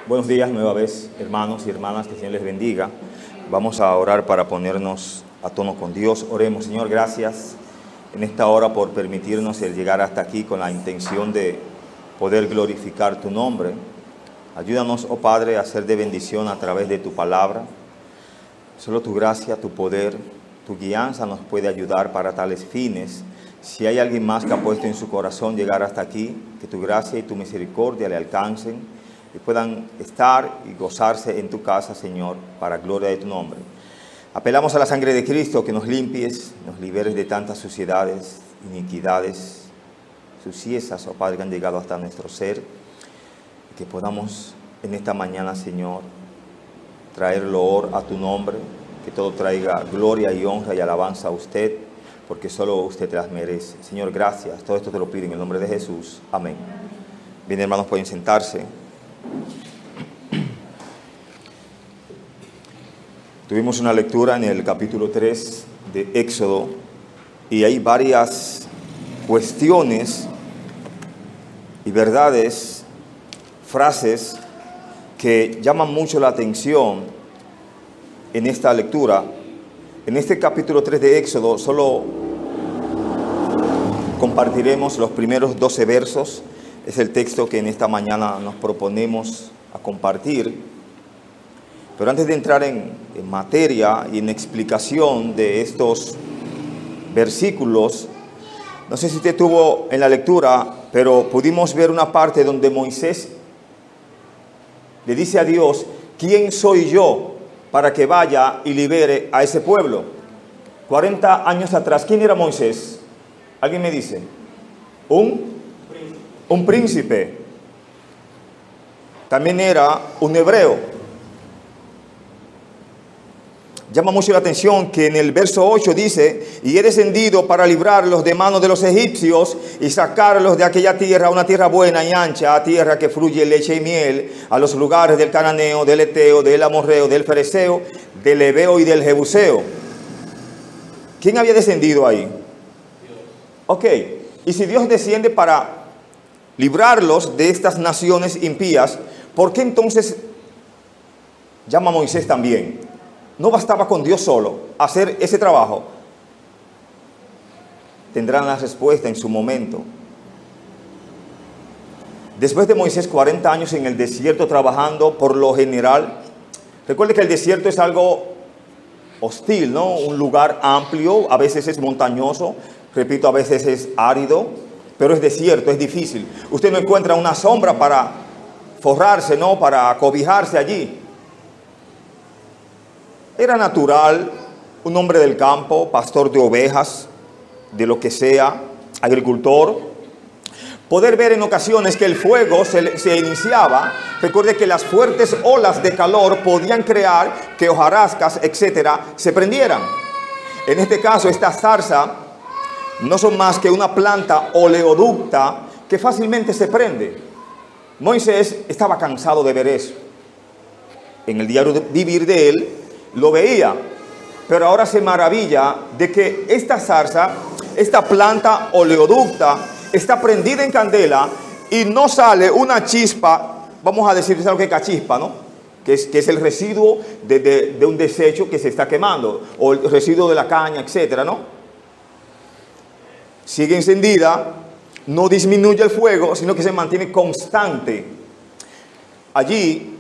Buenos días nueva vez, hermanos y hermanas, que el Señor les bendiga. Vamos a orar para ponernos a tono con Dios. Oremos. Señor, gracias en esta hora por permitirnos el llegar hasta aquí con la intención de poder glorificar tu nombre. Ayúdanos, oh Padre, a ser de bendición a través de tu palabra. Solo tu gracia, tu poder, tu guianza nos puede ayudar para tales fines. Si hay alguien más que ha puesto en su corazón llegar hasta aquí, que tu gracia y tu misericordia le alcancen y puedan estar y gozarse en tu casa, Señor, para gloria de tu nombre. Apelamos a la sangre de Cristo, que nos limpies, nos liberes de tantas suciedades, iniquidades, suciezas, oh Padre, que han llegado hasta nuestro ser, y que podamos en esta mañana, Señor, traer loor a tu nombre, que todo traiga gloria y honra y alabanza a usted, porque solo usted te las merece. Señor, gracias. Todo esto te lo pido en el nombre de Jesús. Amén. Bien, hermanos, pueden sentarse. Tuvimos una lectura en el capítulo 3 de Éxodo y hay varias cuestiones y verdades, frases que llaman mucho la atención en esta lectura. En este capítulo 3 de Éxodo solo compartiremos los primeros 12 versos. Es el texto que en esta mañana nos proponemos a compartir. Pero antes de entrar en materia y en explicación de estos versículos, no sé si usted tuvo en la lectura, pero pudimos ver una parte donde Moisés le dice a Dios: ¿quién soy yo para que vaya y libere a ese pueblo? 40 años atrás, ¿quién era Moisés? ¿Alguien me dice? Un príncipe. También era un hebreo. Llama mucho la atención que en el verso 8 dice: y he descendido para librarlos de manos de los egipcios y sacarlos de aquella tierra, una tierra buena y ancha, a tierra que fluye leche y miel, a los lugares del cananeo, del eteo, del amorreo, del fereceo, del heveo y del jebuseo. ¿Quién había descendido ahí? Dios. Ok, y si Dios desciende para librarlos de estas naciones impías, ¿por qué entonces llama a Moisés también? ¿No bastaba con Dios solo hacer ese trabajo? Tendrán la respuesta en su momento. Después de Moisés 40 años en el desierto trabajando, por lo general, recuerde que el desierto es algo hostil, ¿no? Un lugar amplio, a veces es montañoso, repito, a veces es árido, pero es desierto, es difícil. Usted no encuentra una sombra para forrarse, ¿no? Para cobijarse allí. Era natural, un hombre del campo, pastor de ovejas, de lo que sea, agricultor, poder ver en ocasiones que el fuego se iniciaba. Recuerde que las fuertes olas de calor podían crear que hojarascas, etcétera, se prendieran. En este caso, esta zarza no son más que una planta oleoducta que fácilmente se prende. Moisés estaba cansado de ver eso. En el diario vivir de él lo veía, pero ahora se maravilla de que esta zarza, esta planta oleoducta, está prendida en candela y no sale una chispa. Vamos a decir, es algo que cachispa, ¿no? Que es el residuo de un desecho que se está quemando, o el residuo de la caña, etcétera, ¿no? Sigue encendida, no disminuye el fuego, sino que se mantiene constante. Allí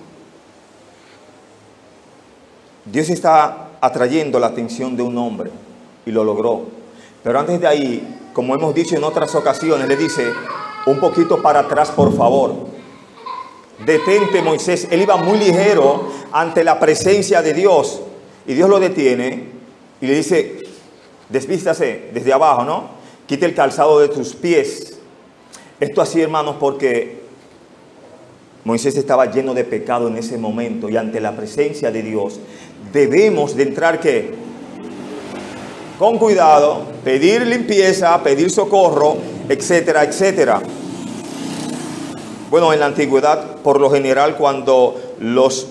Dios está atrayendo la atención de un hombre y lo logró. Pero antes de ahí, como hemos dicho en otras ocasiones, le dice: un poquito para atrás, por favor. Detente, Moisés. Él iba muy ligero ante la presencia de Dios. Y Dios lo detiene y le dice: desvístase desde abajo, ¿no? Quite el calzado de tus pies. Esto así, hermanos, porque Moisés estaba lleno de pecado en ese momento. Y ante la presencia de Dios debemos de entrar, ¿qué? Con cuidado, pedir limpieza, pedir socorro, etcétera, etcétera. Bueno, en la antigüedad, por lo general, cuando los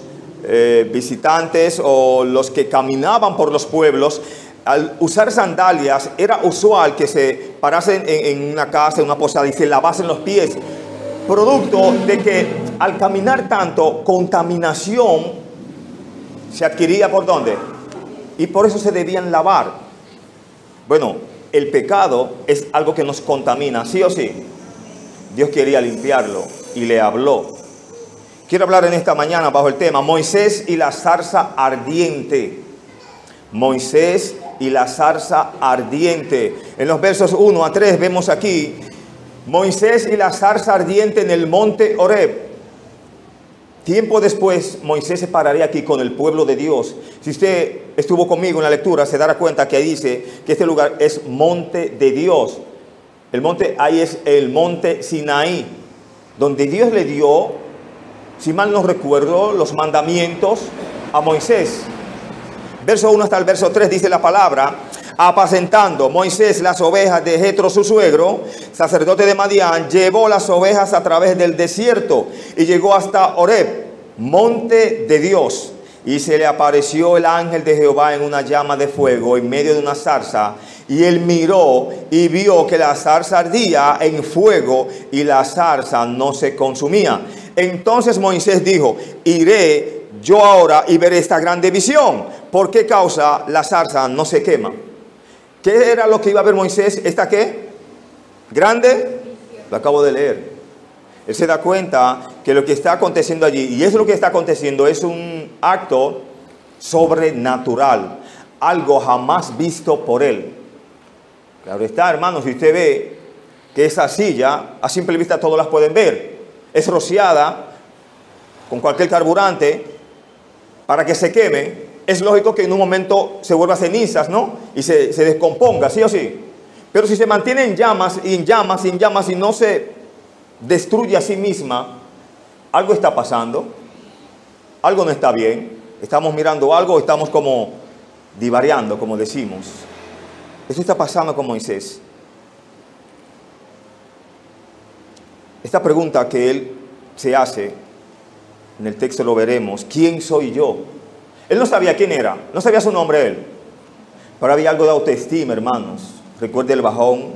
visitantes o los que caminaban por los pueblos, al usar sandalias, era usual que se parasen en una casa, en una posada, y se lavasen los pies, producto de que al caminar tanto, contaminación se adquiría ¿por dónde? Y por eso se debían lavar. Bueno, el pecado es algo que nos contamina, ¿sí o sí? Dios quería limpiarlo y le habló. Quiero hablar en esta mañana bajo el tema Moisés y la zarza ardiente. Moisés y la zarza ardiente. En los versos 1 a 3 vemos aquí Moisés y la zarza ardiente en el monte Horeb. Tiempo después, Moisés se pararía aquí con el pueblo de Dios. Si usted estuvo conmigo en la lectura, se dará cuenta que dice que este lugar es monte de Dios. El monte, ahí es el monte Sinaí, donde Dios le dio, si mal no recuerdo, los mandamientos a Moisés. Verso 1 hasta el verso 3 dice la palabra: apacentando Moisés las ovejas de Jetro su suegro, sacerdote de Madián, llevó las ovejas a través del desierto y llegó hasta Horeb, monte de Dios. Y se le apareció el ángel de Jehová en una llama de fuego en medio de una zarza. Y él miró y vio que la zarza ardía en fuego y la zarza no se consumía. Entonces Moisés dijo: iré yo ahora y veré esta grande visión. ¿Por qué causa la zarza no se quema? ¿Qué era lo que iba a ver Moisés? ¿Esta qué? ¿Grande? Lo acabo de leer. Él se da cuenta que lo que está aconteciendo allí, y eso lo que está aconteciendo, es un acto sobrenatural. Algo jamás visto por él. Claro está, hermanos, si usted ve que esa silla, a simple vista todos las pueden ver, es rociada con cualquier carburante para que se queme, es lógico que en un momento se vuelva cenizas, ¿no? Y se descomponga, ¿sí o sí? Pero si se mantiene en llamas, y en llamas, y en llamas, y no se destruye a sí misma, algo está pasando, algo no está bien, estamos mirando algo, estamos como divariando, como decimos. Eso está pasando con Moisés. Esta pregunta que él se hace, en el texto lo veremos: ¿quién soy yo? Él no sabía quién era, no sabía su nombre él, pero había algo de autoestima, hermanos. Recuerde el bajón,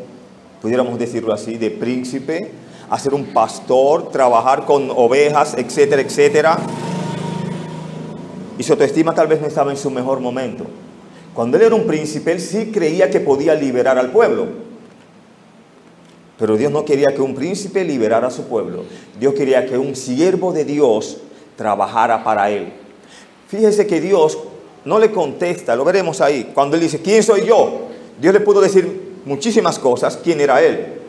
pudiéramos decirlo así, de príncipe, a ser un pastor, trabajar con ovejas, etcétera, etcétera. Y su autoestima tal vez no estaba en su mejor momento. Cuando él era un príncipe, él sí creía que podía liberar al pueblo. Pero Dios no quería que un príncipe liberara a su pueblo. Dios quería que un siervo de Dios trabajara para él. Fíjese que Dios no le contesta, lo veremos ahí. Cuando él dice: ¿quién soy yo? Dios le pudo decir muchísimas cosas. ¿Quién era él?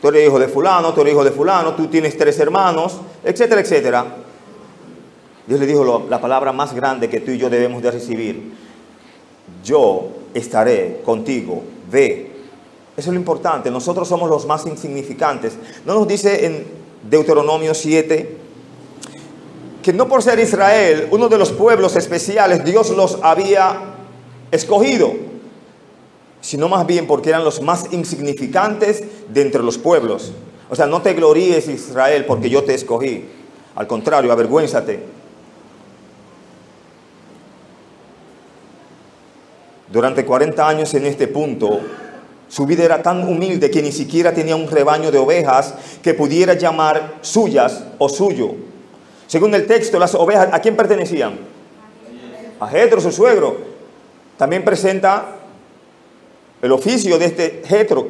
Tú eres hijo de fulano, tú eres hijo de fulano, tú tienes 3 hermanos, etcétera, etcétera. Dios le dijo la palabra más grande que tú y yo debemos de recibir: yo estaré contigo, ve. Eso es lo importante. Nosotros somos los más insignificantes. ¿No nos dice en Deuteronomio 7 que no por ser Israel uno de los pueblos especiales Dios los había escogido, sino más bien porque eran los más insignificantes de entre los pueblos? O sea, no te gloríes, Israel, porque yo te escogí. Al contrario, avergüénzate. Durante 40 años en este punto, su vida era tan humilde que ni siquiera tenía un rebaño de ovejas que pudiera llamar suyas o suyo. Según el texto, las ovejas, ¿a quién pertenecían? A Jetro, su suegro. También presenta el oficio de este Jetro.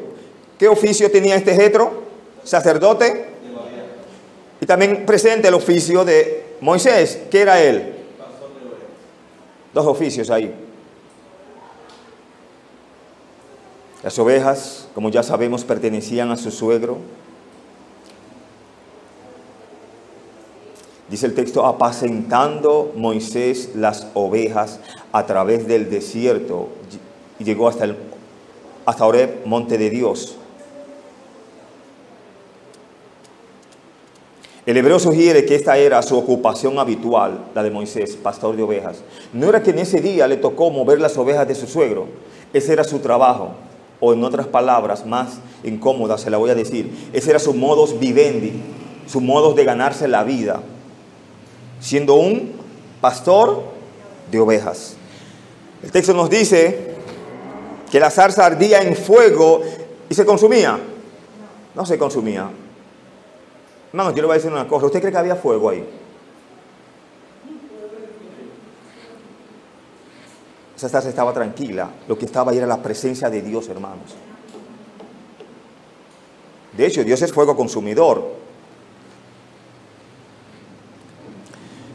¿Qué oficio tenía este Jetro? Sacerdote. Y también presenta el oficio de Moisés. ¿Qué era él? 2 oficios ahí. Las ovejas, como ya sabemos, pertenecían a su suegro. Dice el texto: apacentando Moisés las ovejas a través del desierto, y llegó hasta Horeb, monte de Dios. El hebreo sugiere que esta era su ocupación habitual, la de Moisés, pastor de ovejas. No era que en ese día le tocó mover las ovejas de su suegro, ese era su trabajo. O en otras palabras más incómodas se la voy a decir, ese era su modus vivendi, su modo de ganarse la vida, siendo un pastor de ovejas. El texto nos dice que la zarza ardía en fuego y se consumía. No se consumía. Hermanos, yo le voy a decir una cosa. ¿Usted cree que había fuego ahí? Esa zarza estaba tranquila. Lo que estaba ahí era la presencia de Dios, hermanos. De hecho, Dios es fuego consumidor.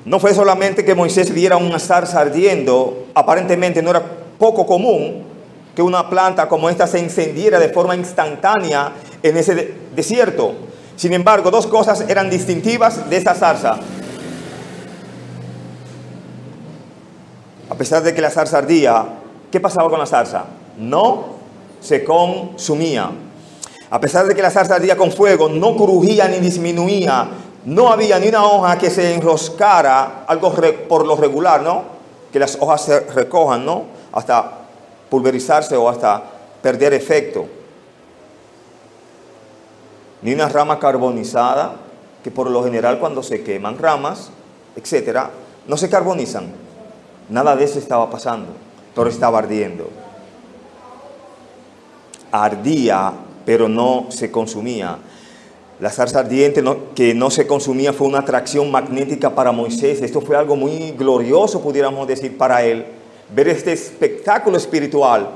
No fue solamente que Moisés viera una zarza ardiendo. Aparentemente no era poco común que una planta como esta se encendiera de forma instantánea en ese desierto. Sin embargo, dos cosas eran distintivas de esta zarza. A pesar de que la zarza ardía, ¿qué pasaba con la zarza? No se consumía. A pesar de que la zarza ardía con fuego, no crujía ni disminuía. No había ni una hoja que se enroscara, algo por lo regular, ¿no? Que las hojas se recojan, ¿no? Hasta pulverizarse o hasta perder efecto. Ni una rama carbonizada, que por lo general cuando se queman ramas, etcétera, no se carbonizan. Nada de eso estaba pasando, pero estaba ardiendo. Ardía, pero no se consumía. La zarza ardiente que no se consumía fue una atracción magnética para Moisés. Esto fue algo muy glorioso, pudiéramos decir, para él. Ver este espectáculo espiritual.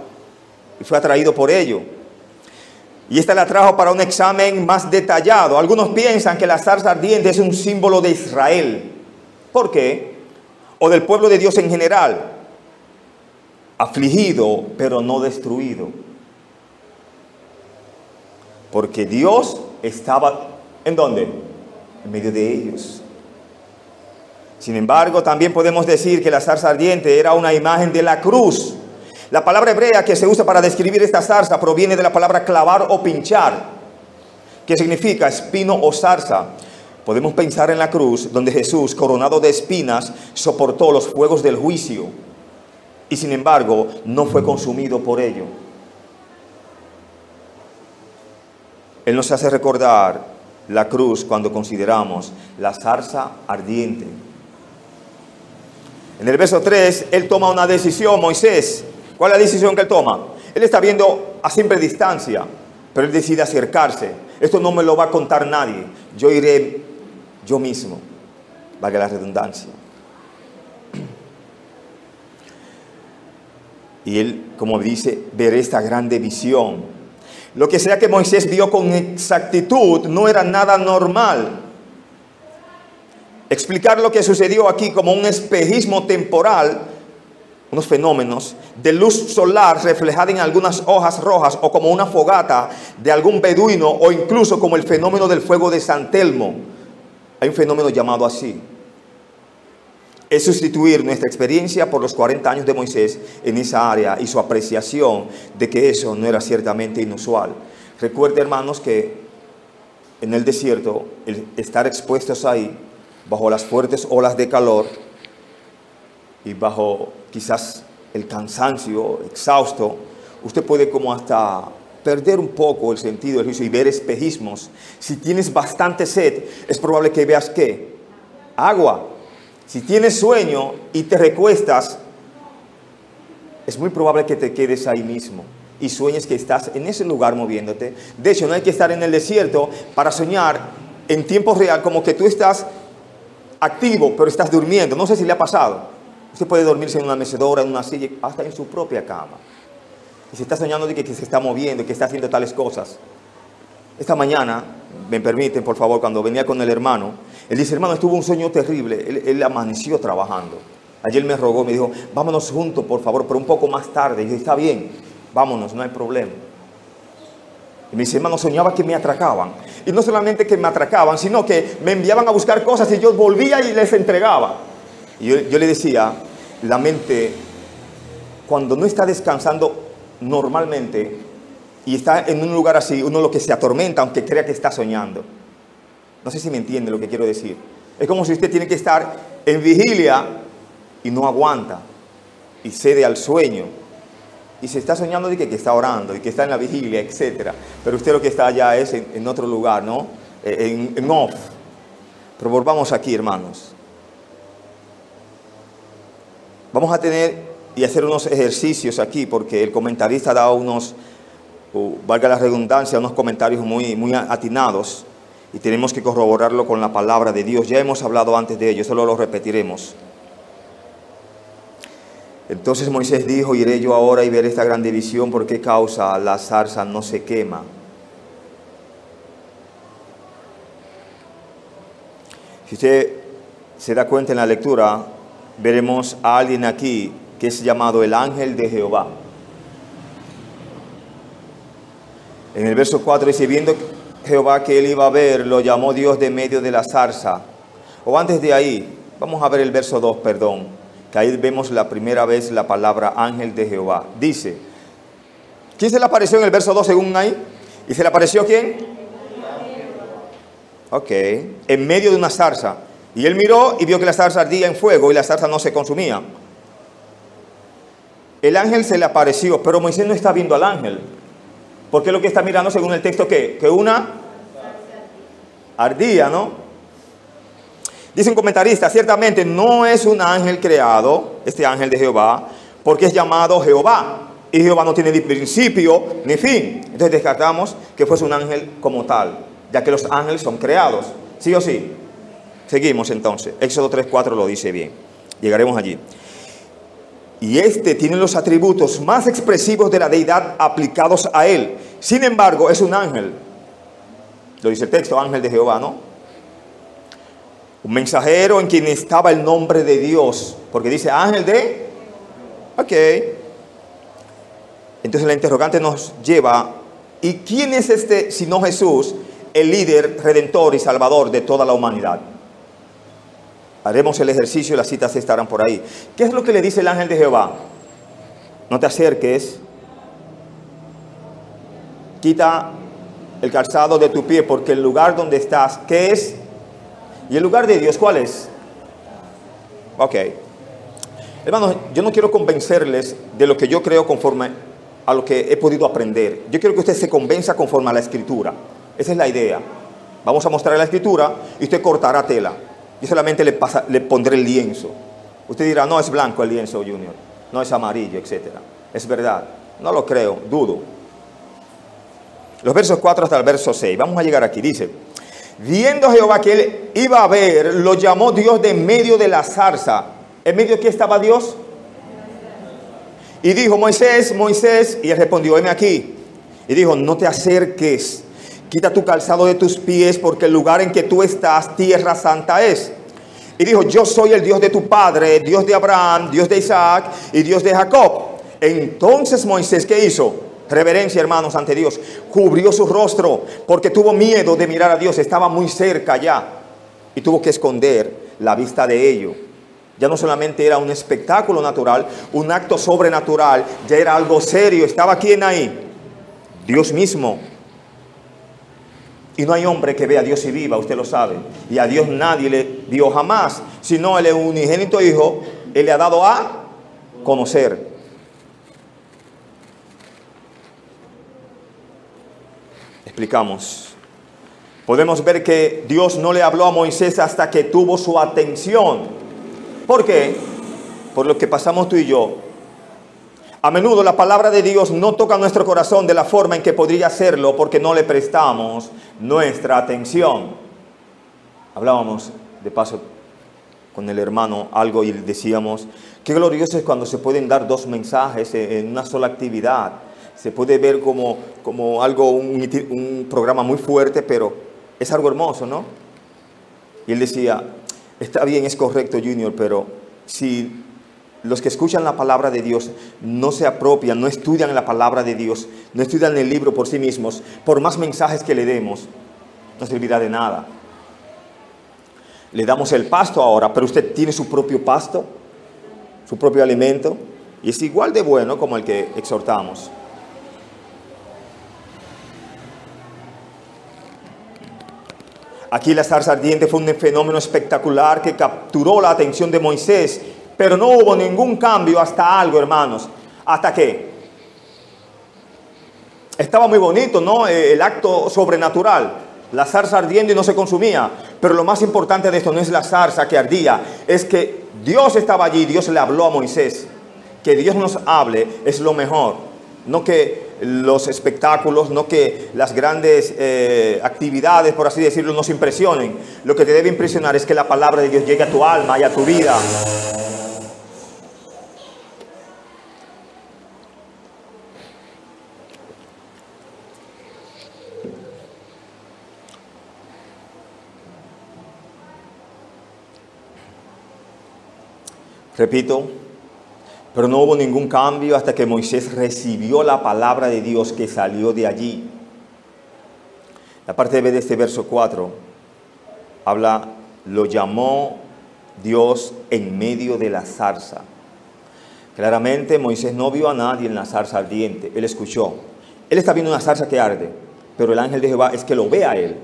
Y fue atraído por ello. Y esta la trajo para un examen más detallado. Algunos piensan que la zarza ardiente es un símbolo de Israel. ¿Por qué? O del pueblo de Dios en general. Afligido, pero no destruido. Porque Dios estaba, ¿en dónde? En medio de ellos. Sin embargo, también podemos decir que la zarza ardiente era una imagen de la cruz. La palabra hebrea que se usa para describir esta zarza proviene de la palabra clavar o pinchar, que significa espino o zarza. Podemos pensar en la cruz donde Jesús, coronado de espinas, soportó los fuegos del juicio y sin embargo no fue consumido por ello. Él nos hace recordar la cruz cuando consideramos la zarza ardiente. En el verso 3, él toma una decisión, Moisés. ¿Cuál es la decisión que él toma? Él está viendo a siempre distancia, pero él decide acercarse. Esto no me lo va a contar nadie. Yo iré yo mismo. Valga la redundancia. Y él, como dice, veré esta grande visión. Lo que sea que Moisés vio con exactitud no era nada normal. Explicar lo que sucedió aquí como un espejismo temporal, unos fenómenos de luz solar reflejada en algunas hojas rojas o como una fogata de algún beduino o incluso como el fenómeno del fuego de San Telmo. Hay un fenómeno llamado así. Es sustituir nuestra experiencia por los 40 años de Moisés en esa área y su apreciación de que eso no era ciertamente inusual. Recuerde, hermanos, que en el desierto, el estar expuestos ahí, bajo las fuertes olas de calor y bajo quizás el cansancio, exhausto, usted puede como hasta perder un poco el sentido del juicio y ver espejismos. Si tienes bastante sed, es probable que veas ¿qué? Agua. Si tienes sueño y te recuestas, es muy probable que te quedes ahí mismo y sueñes que estás en ese lugar moviéndote. De hecho, no hay que estar en el desierto para soñar en tiempo real como que tú estás activo, pero estás durmiendo. No sé si le ha pasado. Usted puede dormirse en una mecedora, en una silla, hasta en su propia cama. Y se está soñando de que se está moviendo, que está haciendo tales cosas. Esta mañana, me permiten, por favor, cuando venía con el hermano, él dice, hermano, estuvo un sueño terrible. Él amaneció trabajando. Ayer me rogó, me dijo, vámonos juntos, por favor, pero un poco más tarde. Y yo dije, está bien, vámonos, no hay problema. Y me dice, hermano, soñaba que me atracaban. Y no solamente que me atracaban, sino que me enviaban a buscar cosas y yo volvía y les entregaba. Y yo le decía, la mente, cuando no está descansando normalmente y está en un lugar así, uno lo que se atormenta, aunque crea que está soñando. No sé si me entiende lo que quiero decir. Es como si usted tiene que estar en vigilia y no aguanta y cede al sueño. Y se está soñando de que está orando y que está en la vigilia, etc. Pero usted lo que está allá es en otro lugar, ¿no? En off. Pero volvamos aquí, hermanos. Vamos a tener y hacer unos ejercicios aquí porque el comentarista da unos, valga la redundancia, unos comentarios muy atinados. Y tenemos que corroborarlo con la palabra de Dios. Ya hemos hablado antes de ello, solo lo repetiremos. Entonces Moisés dijo: iré yo ahora y veré esta gran división, ¿por qué causa la zarza no se quema? Si usted se da cuenta en la lectura, veremos a alguien aquí que es llamado el ángel de Jehová. En el verso 4 dice: viendo Jehová que él iba a ver, lo llamó Dios de medio de la zarza. O antes de ahí, vamos a ver el verso 2, perdón, que ahí vemos la primera vez la palabra ángel de Jehová. Dice, ¿quién se le apareció en el verso 2 según ahí? ¿Y se le apareció quién? Ok, en medio de una zarza. Y él miró y vio que la zarza ardía en fuego y la zarza no se consumía. El ángel se le apareció, pero Moisés no está viendo al ángel. Porque lo que está mirando según el texto, ¿qué? Que una ardía, ¿no? Dice un comentarista, ciertamente no es un ángel creado, este ángel de Jehová, porque es llamado Jehová. Y Jehová no tiene ni principio ni fin. Entonces descartamos que fuese un ángel como tal, ya que los ángeles son creados, ¿sí o sí? Seguimos entonces. Éxodo 3:4 lo dice bien. Llegaremos allí. Y este tiene los atributos más expresivos de la deidad aplicados a él. Sin embargo, es un ángel. Lo dice el texto, ángel de Jehová, ¿no? Un mensajero en quien estaba el nombre de Dios. Porque dice ángel de... Ok. Entonces la interrogante nos lleva, ¿y quién es este sino Jesús, el líder, redentor y salvador de toda la humanidad? Haremos el ejercicio y las citas estarán por ahí. ¿Qué es lo que le dice el ángel de Jehová? No te acerques. Quita el calzado de tu pie, porque el lugar donde estás, ¿qué es? ¿Y el lugar de Dios cuál es? Ok. Hermanos, yo no quiero convencerles de lo que yo creo conforme a lo que he podido aprender. Yo quiero que usted se convenza conforme a la Escritura. Esa es la idea. Vamos a mostrar la Escritura y usted cortará tela. Yo solamente le pondré el lienzo. Usted dirá, no es blanco el lienzo, Junior. No es amarillo, etc. Es verdad. No lo creo, dudo. Los versos 4 hasta el verso 6. Vamos a llegar aquí. Dice, viendo Jehová que él iba a ver, lo llamó Dios de medio de la zarza. ¿En medio de qué estaba Dios? Y dijo, Moisés, Moisés. Y él respondió, heme aquí. Y dijo, no te acerques. Quita tu calzado de tus pies, porque el lugar en que tú estás, tierra santa es. Y dijo, yo soy el Dios de tu padre, Dios de Abraham, Dios de Isaac y Dios de Jacob. Entonces Moisés, ¿qué hizo? Reverencia, hermanos, ante Dios. Cubrió su rostro, porque tuvo miedo de mirar a Dios. Estaba muy cerca ya. Y tuvo que esconder la vista de ello. Ya no solamente era un espectáculo natural, un acto sobrenatural. Ya era algo serio. ¿Estaba quién ahí? Dios mismo. Y no hay hombre que vea a Dios y viva, usted lo sabe. Y a Dios nadie le vio jamás, sino el unigénito Hijo, Él le ha dado a conocer. Explicamos. Podemos ver que Dios no le habló a Moisés hasta que tuvo su atención. ¿Por qué? Por lo que pasamos tú y yo. A menudo la palabra de Dios no toca nuestro corazón de la forma en que podría hacerlo porque no le prestamos nuestra atención. Hablábamos de paso con el hermano algo y decíamos, qué glorioso es cuando se pueden dar dos mensajes en una sola actividad. Se puede ver como algo, un programa muy fuerte, pero es algo hermoso, ¿no? Y él decía, está bien, es correcto, Junior, pero si los que escuchan la palabra de Dios no se apropian, no estudian la palabra de Dios, no estudian el libro por sí mismos, por más mensajes que le demos, no servirá de nada. Le damos el pasto ahora, pero usted tiene su propio pasto, su propio alimento, y es igual de bueno como el que exhortamos. Aquí la zarza ardiente fue un fenómeno espectacular que capturó la atención de Moisés, pero no hubo ningún cambio hasta algo, hermanos. ¿Hasta qué? Estaba muy bonito, ¿no? El acto sobrenatural. La zarza ardiendo y no se consumía. Pero lo más importante de esto no es la zarza que ardía, es que Dios estaba allí, Dios le habló a Moisés. Que Dios nos hable es lo mejor. No que los espectáculos, no que las grandes actividades, por así decirlo, nos impresionen. Lo que te debe impresionar es que la palabra de Dios llegue a tu alma y a tu vida. Repito, pero no hubo ningún cambio hasta que Moisés recibió la palabra de Dios que salió de allí. La parte B de este verso 4 habla, lo llamó Dios en medio de la zarza. Claramente Moisés no vio a nadie en la zarza ardiente, él escuchó. Él está viendo una zarza que arde, pero el ángel de Jehová es que lo ve a él.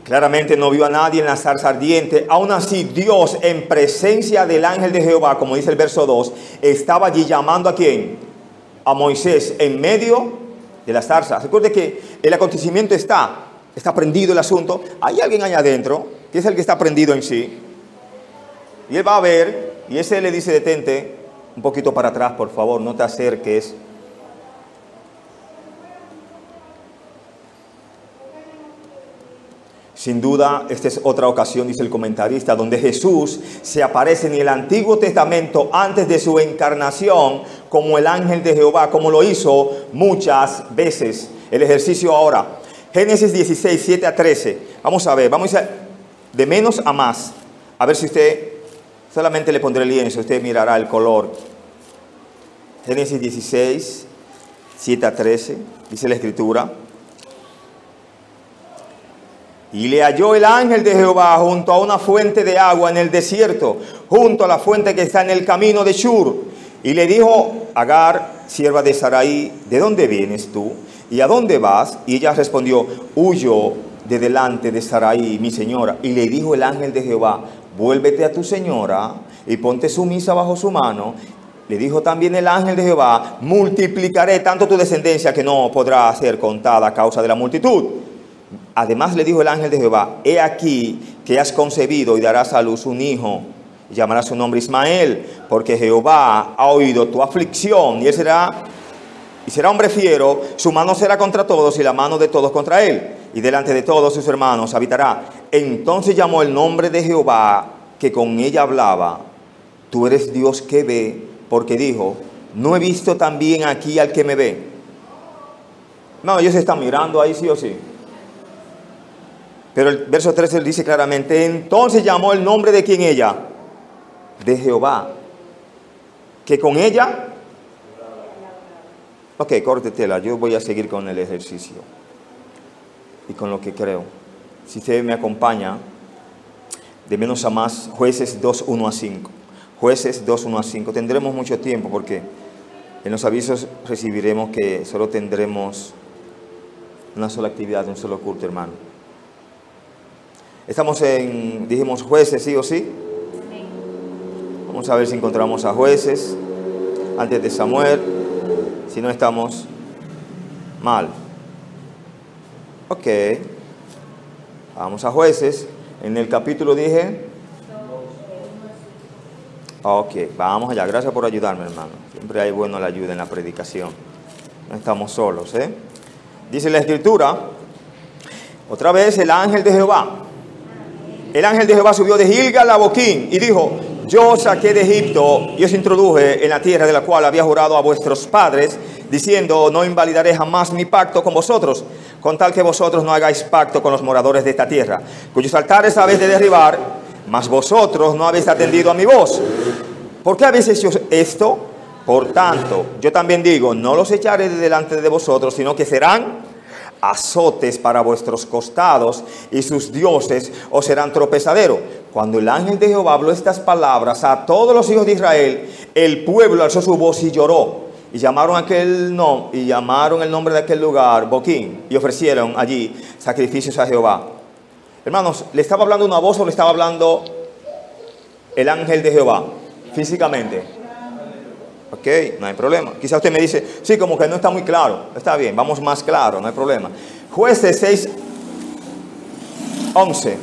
Claramente no vio a nadie en la zarza ardiente. Aún así, Dios, en presencia del ángel de Jehová, como dice el verso 2, estaba allí llamando ¿a quién? A Moisés en medio de la zarza. Recuerde que el acontecimiento está prendido el asunto. Hay alguien allá adentro, que es el que está prendido en sí. Y él va a ver, y ese le dice, detente un poquito para atrás, por favor, no te acerques. Sin duda, esta es otra ocasión, dice el comentarista, donde Jesús se aparece en el Antiguo Testamento antes de su encarnación como el ángel de Jehová, como lo hizo muchas veces. El ejercicio ahora, Génesis 16, 7 a 13. Vamos a ver, vamos a ir de menos a más. A ver si usted, solamente le pondré el lienzo, usted mirará el color. Génesis 16, 7 a 13, dice la Escritura. Y le halló el ángel de Jehová junto a una fuente de agua en el desierto, junto a la fuente que está en el camino de Shur. Y le dijo, Agar, sierva de Sarai, ¿de dónde vienes tú? ¿Y a dónde vas? Y ella respondió, huyo de delante de Sarai, mi señora. Y le dijo el ángel de Jehová, vuélvete a tu señora y ponte sumisa bajo su mano. Le dijo también el ángel de Jehová, multiplicaré tanto tu descendencia que no podrá ser contada a causa de la multitud. Además le dijo el ángel de Jehová, he aquí que has concebido y darás a luz un hijo, y llamarás su nombre Ismael, porque Jehová ha oído tu aflicción, y él será hombre fiero, su mano será contra todos y la mano de todos contra él, y delante de todos sus hermanos habitará. Entonces llamó el nombre de Jehová, que con ella hablaba, tú eres Dios que ve, porque dijo, no he visto también aquí al que me ve. No, ellos están mirando ahí sí o sí. Pero el verso 13 dice claramente, entonces llamó el nombre de quién ella, de Jehová, que con ella, ok, córtetela, yo voy a seguir con el ejercicio y con lo que creo. Si usted me acompaña, de menos a más, Jueces 2, 1 a 5. Jueces 2, 1 a 5. Tendremos mucho tiempo porque en los avisos recibiremos que solo tendremos una sola actividad, un solo culto, hermano. Estamos dijimos Jueces, ¿sí o sí? Vamos a ver si encontramos a Jueces antes de Samuel. Si no, estamos mal. Ok. Vamos a Jueces. En el capítulo dije. Ok, vamos allá. Gracias por ayudarme, hermano. Siempre hay bueno la ayuda en la predicación. No estamos solos, ¿eh? Dice la Escritura. Otra vez el ángel de Jehová. El ángel de Jehová subió de Gilgal a Boquín y dijo, yo os saqué de Egipto y os introduje en la tierra de la cual había jurado a vuestros padres, diciendo, no invalidaré jamás mi pacto con vosotros, con tal que vosotros no hagáis pacto con los moradores de esta tierra, cuyos altares habéis de derribar, mas vosotros no habéis atendido a mi voz. ¿Por qué habéis hecho esto? Por tanto, yo también digo, no los echaré de delante de vosotros, sino que serán azotes para vuestros costados, y sus dioses os serán tropezadero. Cuando el ángel de Jehová habló estas palabras a todos los hijos de Israel, el pueblo alzó su voz y lloró, y llamaron el nombre de aquel lugar Boquín, y ofrecieron allí sacrificios a Jehová. Hermanos, ¿le estaba hablando una voz o le estaba hablando el ángel de Jehová físicamente? Ok, no hay problema. Quizá usted me dice, sí, como que no está muy claro. Está bien, vamos más claro, no hay problema. Jueces 6, 11.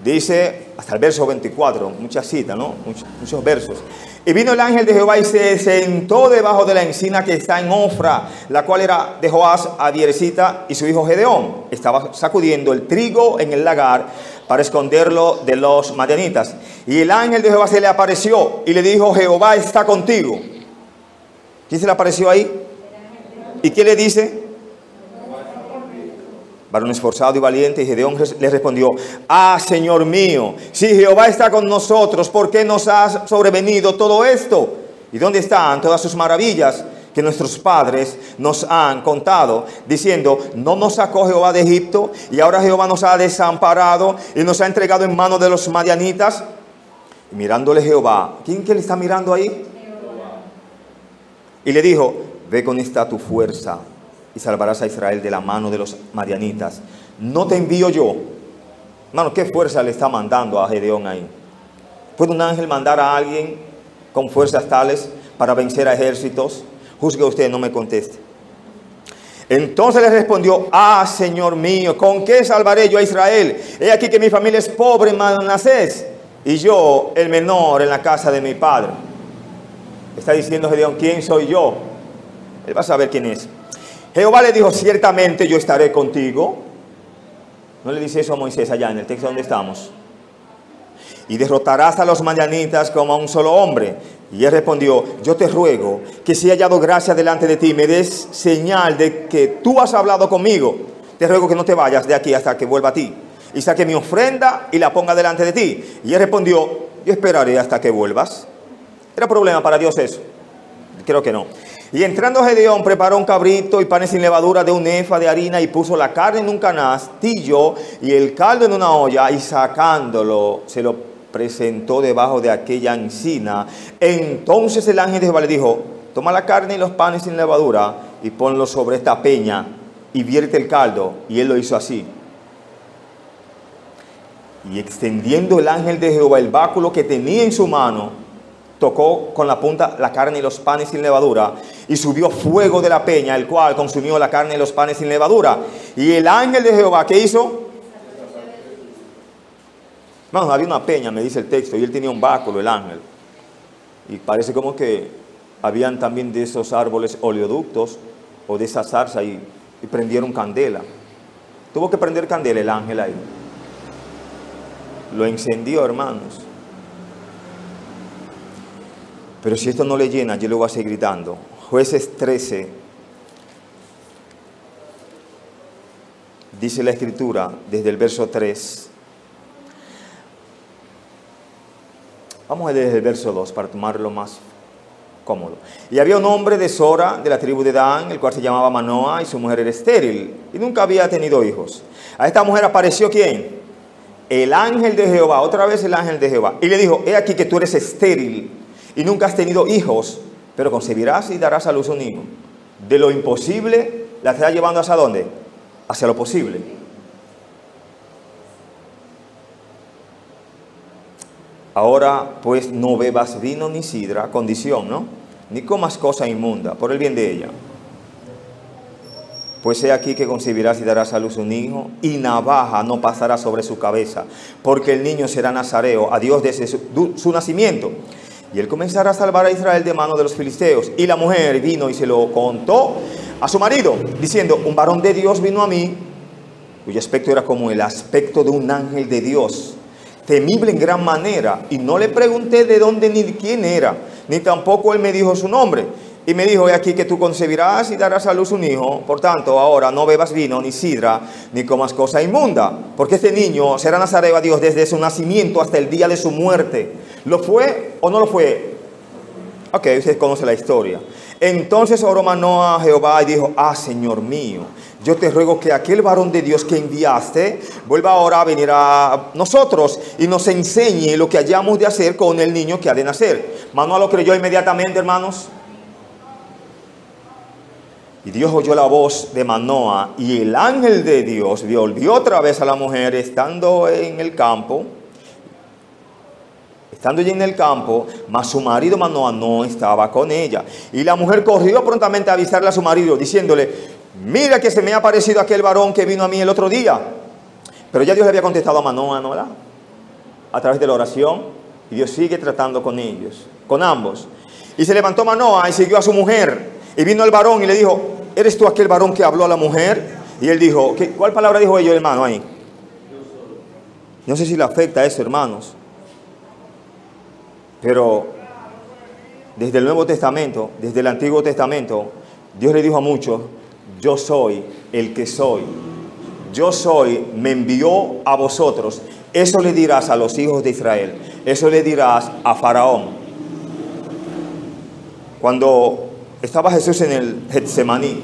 Dice hasta el verso 24, muchas citas, ¿no? Muchos versos. Y vino el ángel de Jehová y se sentó debajo de la encina que está en Ofra, la cual era de Joás, Abiersita, y su hijo Gedeón. Estaba sacudiendo el trigo en el lagar para esconderlo de los madianitas. Y el ángel de Jehová se le apareció y le dijo: Jehová está contigo. ¿Quién se le apareció ahí? ¿Y qué le dice? Varón esforzado y valiente. Y Gedeón le respondió: ah, Señor mío, si Jehová está con nosotros, ¿por qué nos ha sobrevenido todo esto? ¿Y dónde están todas sus maravillas que nuestros padres nos han contado, diciendo: no nos sacó Jehová de Egipto, y ahora Jehová nos ha desamparado y nos ha entregado en manos de los madianitas? Y mirándole Jehová, ¿quién que le está mirando ahí? Jehová. Y le dijo: ve con esta tu fuerza y salvarás a Israel de la mano de los madianitas. ¿No te envío yo? Hermano, ¿qué fuerza le está mandando a Gedeón ahí? ¿Puede un ángel mandar a alguien con fuerzas tales para vencer a ejércitos? Juzgue usted, no me conteste. Entonces le respondió: ah, Señor mío, ¿con qué salvaré yo a Israel? He aquí que mi familia es pobre en Manasés, y yo el menor en la casa de mi padre. Está diciendo Gedeón: ¿quién soy yo? Él va a saber quién es. Jehová le dijo: ciertamente yo estaré contigo. ¿No le dice eso a Moisés allá en el texto donde estamos? Y derrotarás a los madianitas como a un solo hombre. Y él respondió: yo te ruego que si he hallado gracia delante de ti, me des señal de que tú has hablado conmigo. Te ruego que no te vayas de aquí hasta que vuelva a ti. Y saque mi ofrenda y la ponga delante de ti. Y él respondió: yo esperaré hasta que vuelvas. ¿Era problema para Dios eso? Creo que no. Y entrando Gedeón, preparó un cabrito y panes sin levadura de un efa de harina, y puso la carne en un canastillo y el caldo en una olla, y sacándolo se lo presentó debajo de aquella encina. Entonces el ángel de Jehová le dijo: toma la carne y los panes sin levadura y ponlos sobre esta peña y vierte el caldo. Y él lo hizo así. Y extendiendo el ángel de Jehová el báculo que tenía en su mano, tocó con la punta la carne y los panes sin levadura, y subió fuego de la peña, el cual consumió la carne y los panes sin levadura. Y el ángel de Jehová, ¿qué hizo? Vamos, había una peña, me dice el texto, y él tenía un báculo, el ángel. Y parece como que habían también de esos árboles oleoductos, o de esa zarza, y prendieron candela. Tuvo que prender candela el ángel ahí. Lo encendió, hermanos. Pero si esto no le llena, yo le voy a seguir gritando. Jueces 13. Dice la Escritura, desde el verso 3. Vamos a leer desde el verso 2 para tomarlo más cómodo. Y había un hombre de Sora, de la tribu de Dan, el cual se llamaba Manoa, y su mujer era estéril, y nunca había tenido hijos. A esta mujer apareció ¿quién? El ángel de Jehová, otra vez el ángel de Jehová. Y le dijo: he aquí que tú eres estéril y nunca has tenido hijos, pero concebirás y darás a luz un hijo. De lo imposible la está llevando ¿hacia dónde? Hacia lo posible. Ahora pues no bebas vino ni sidra, condición, ¿no? Ni comas cosa inmunda, por el bien de ella. Pues he aquí que concebirás y darás a luz un hijo, y navaja no pasará sobre su cabeza, porque el niño será nazareo a Dios desde su nacimiento. Y él comenzará a salvar a Israel de mano de los filisteos. Y la mujer vino y se lo contó a su marido, diciendo: un varón de Dios vino a mí, cuyo aspecto era como el aspecto de un ángel de Dios, temible en gran manera. Y no le pregunté de dónde ni de quién era, ni tampoco él me dijo su nombre. Y me dijo: he aquí que tú concebirás y darás a luz un hijo. Por tanto, ahora no bebas vino, ni sidra, ni comas cosa inmunda, porque este niño será nazareo a Dios desde su nacimiento hasta el día de su muerte. ¿Lo fue o no lo fue? Ok, ustedes conocen la historia. Entonces oró Manoa a Jehová y dijo: ah, Señor mío, yo te ruego que aquel varón de Dios que enviaste vuelva ahora a venir a nosotros y nos enseñe lo que hayamos de hacer con el niño que ha de nacer. Manoa lo creyó inmediatamente, hermanos. Y Dios oyó la voz de Manoa, y el ángel de Dios volvió otra vez a la mujer estando en el campo. Estando allí en el campo, mas su marido Manoa no estaba con ella. Y la mujer corrió prontamente a avisarle a su marido, diciéndole: mira que se me ha aparecido aquel varón que vino a mí el otro día. Pero ya Dios le había contestado a Manoa, ¿no? ¿Verdad? a través de la oración y Dios sigue tratando con ellos, con ambos. Y se levantó Manoah y siguió a su mujer. Y vino el varón y le dijo, ¿eres tú aquel varón que habló a la mujer? Y él dijo, ¿cuál palabra dijo ellos, hermano, ahí? No sé si le afecta a eso, hermanos. Pero desde el Nuevo Testamento, desde el Antiguo Testamento, Dios le dijo a muchos, yo soy el que soy. Yo soy, me envió a vosotros. Eso le dirás a los hijos de Israel. Eso le dirás a Faraón. Cuando estaba Jesús en el Getsemaní,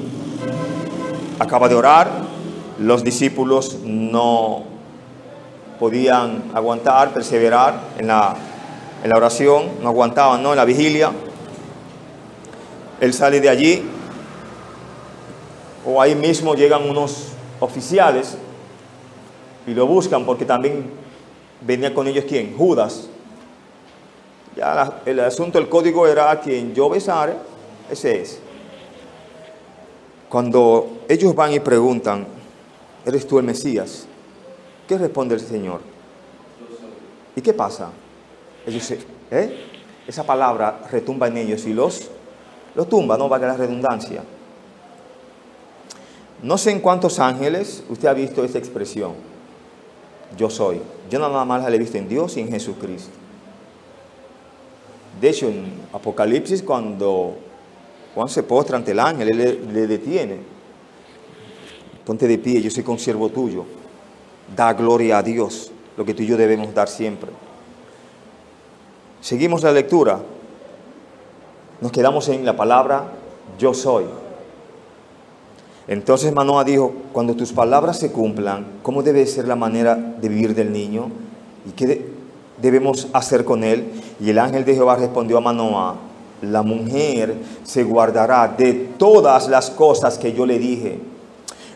acaba de orar, los discípulos no podían aguantar, perseverar en la oración, no aguantaban, ¿no? En la vigilia. Él sale de allí, o ahí mismo llegan unos oficiales y lo buscan porque también venía con ellos, ¿quién? Judas. Ya el asunto, el código era a quien yo besare, ese es. Cuando ellos van y preguntan, ¿eres tú el Mesías? ¿Qué responde el Señor? ¿Y qué pasa? Ellos, esa palabra retumba en ellos y los tumba, no valga la redundancia. No sé en cuántos ángeles usted ha visto esta expresión. Yo soy. Yo nada más la he visto en Dios y en Jesucristo. De hecho, en Apocalipsis, cuando Juan se postra ante el ángel, él le detiene. Ponte de pie, yo soy consiervo tuyo. Da gloria a Dios, lo que tú y yo debemos dar siempre. Seguimos la lectura. Nos quedamos en la palabra yo soy. Entonces Manoah dijo, cuando tus palabras se cumplan, ¿cómo debe ser la manera de vivir del niño? ¿Y qué debemos hacer con él? Y el ángel de Jehová respondió a Manoah, la mujer se guardará de todas las cosas que yo le dije.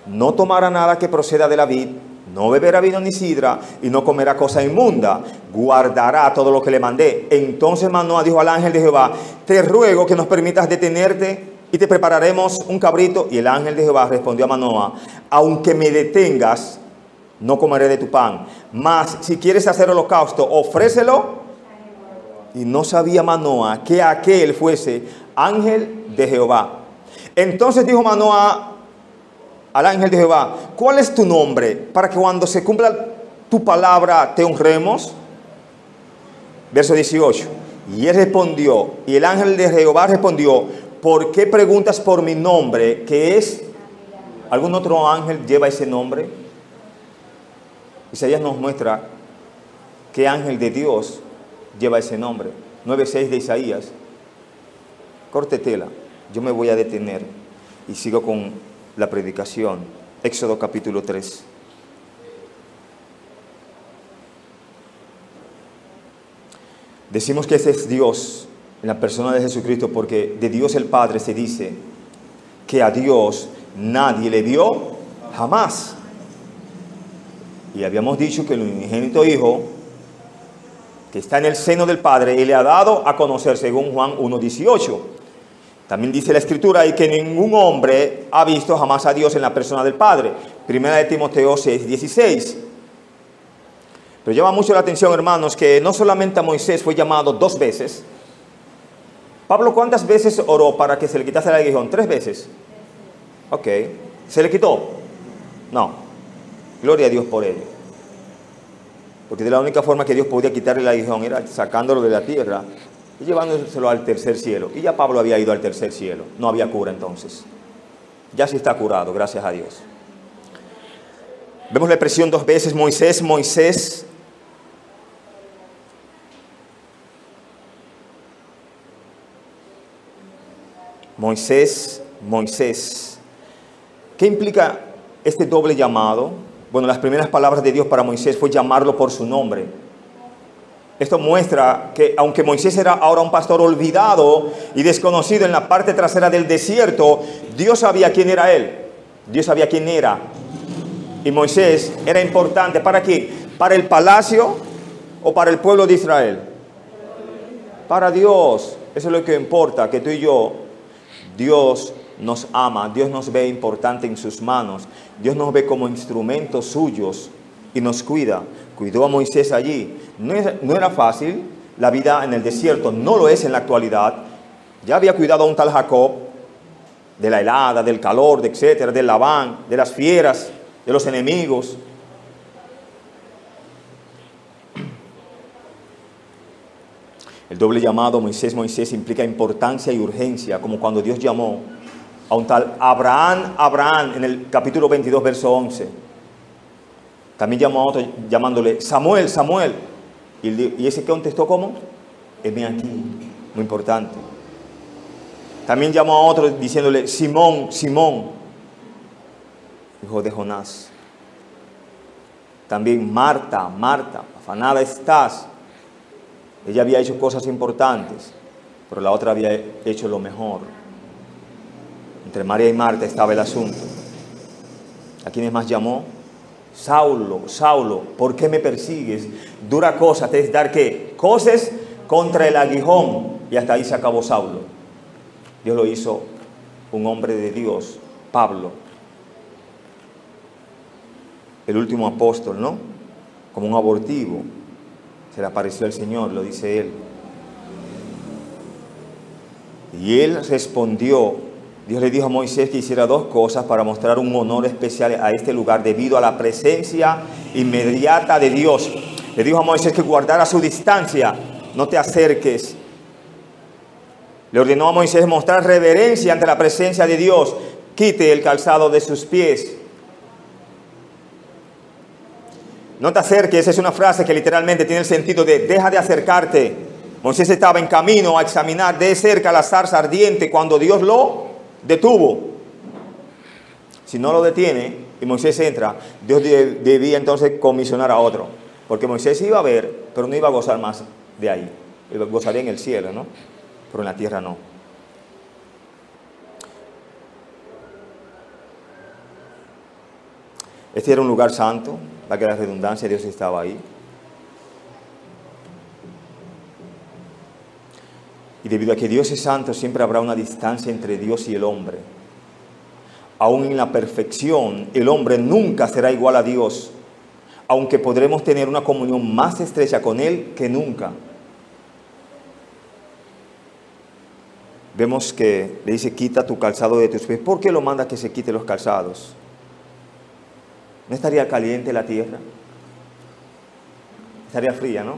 No tomará nada que proceda de la vid, no beberá vino ni sidra, y no comerá cosa inmunda. Guardará todo lo que le mandé. Entonces Manoah dijo al ángel de Jehová, te ruego que nos permitas detenerte y te prepararemos un cabrito. Y el ángel de Jehová respondió a Manoah, aunque me detengas, no comeré de tu pan. Mas si quieres hacer holocausto, ofrécelo. Y no sabía Manoah que aquel fuese ángel de Jehová. Entonces dijo Manoah al ángel de Jehová, ¿cuál es tu nombre? Para que cuando se cumpla tu palabra te honremos. Verso 18. Y él respondió, y el ángel de Jehová respondió, ¿por qué preguntas por mi nombre? ¿Qué es? ¿Algún otro ángel lleva ese nombre? Isaías nos muestra qué ángel de Dios lleva ese nombre. 9:6 de Isaías. Corte tela. Yo me voy a detener y sigo con la predicación. Éxodo capítulo 3. Decimos que ese es Dios en la persona de Jesucristo porque de Dios el Padre se dice que a Dios nadie le vio jamás. Y habíamos dicho que el unigénito Hijo que está en el seno del Padre y le ha dado a conocer según Juan 1:18. También dice la Escritura y que ningún hombre ha visto jamás a Dios en la persona del Padre. Primera de Timoteo 6:16. Pero llama mucho la atención, hermanos, que no solamente a Moisés fue llamado 2 veces. Pablo, ¿cuántas veces oró para que se le quitase el aguijón? 3 veces. Ok. ¿Se le quitó? No. Gloria a Dios por ello. Porque de la única forma que Dios podía quitarle el aguijón era sacándolo de la tierra y llevándoselo al tercer cielo. Y ya Pablo había ido al tercer cielo. No había cura entonces. Ya sí está curado, gracias a Dios. Vemos la expresión 2 veces, Moisés, Moisés. Moisés, Moisés. ¿Qué implica este doble llamado? Bueno, las primeras palabras de Dios para Moisés fue llamarlo por su nombre. Esto muestra que aunque Moisés era ahora un pastor olvidado y desconocido en la parte trasera del desierto, Dios sabía quién era él. Dios sabía quién era. Y Moisés era importante. ¿Para quién? ¿Para el palacio o para el pueblo de Israel? Para Dios. Eso es lo que importa, que tú y yo, Dios nos ama, Dios nos ve importante en sus manos, Dios nos ve como instrumentos suyos y nos cuida. cuidó a Moisés allí. No era fácil la vida en el desierto, no lo es en la actualidad. Ya había cuidado a un tal Jacob de la helada, del calor, de etcétera, del Labán, de las fieras, de los enemigos. El doble llamado Moisés, Moisés implica importancia y urgencia, como cuando Dios llamó a un tal Abraham, Abraham, en el capítulo 22, verso 11. También llamó a otro llamándole Samuel, Samuel. Y ese que contestó, ¿cómo? Heme aquí. Muy importante. También llamó a otro diciéndole Simón, Simón, hijo de Jonás. También Marta, Marta, afanada estás. Ella había hecho cosas importantes, pero la otra había hecho lo mejor. Entre María y Marta estaba el asunto. ¿A quiénes más llamó? Saulo, Saulo, ¿por qué me persigues? Dura cosa te es dar ¿qué? Coces contra el aguijón. Y hasta ahí se acabó Saulo. Dios lo hizo un hombre de Dios, Pablo. El último apóstol, ¿no? Como un abortivo. Se le apareció el Señor, lo dice él. Y él respondió. Dios le dijo a Moisés que hiciera dos cosas para mostrar un honor especial a este lugar debido a la presencia inmediata de Dios. Le dijo a Moisés que guardara su distancia, no te acerques. Le ordenó a Moisés mostrar reverencia ante la presencia de Dios. Quite el calzado de sus pies. No te acerques, es una frase que literalmente tiene el sentido de deja de acercarte. Moisés estaba en camino a examinar de cerca la zarza ardiente cuando Dios lo detuvo. Si no lo detiene y Moisés entra, Dios debía entonces comisionar a otro. Porque Moisés iba a ver, pero no iba a gozar más de ahí. Él gozaría en el cielo, ¿no? Pero en la tierra no. Este era un lugar santo, para que la redundancia, Dios estaba ahí. Y debido a que Dios es santo, siempre habrá una distancia entre Dios y el hombre. Aún en la perfección, el hombre nunca será igual a Dios, aunque podremos tener una comunión más estrecha con Él que nunca. Vemos que le dice, quita tu calzado de tus pies. ¿Por qué lo manda que se quite los calzados? ¿No estaría caliente la tierra? Estaría fría, ¿no?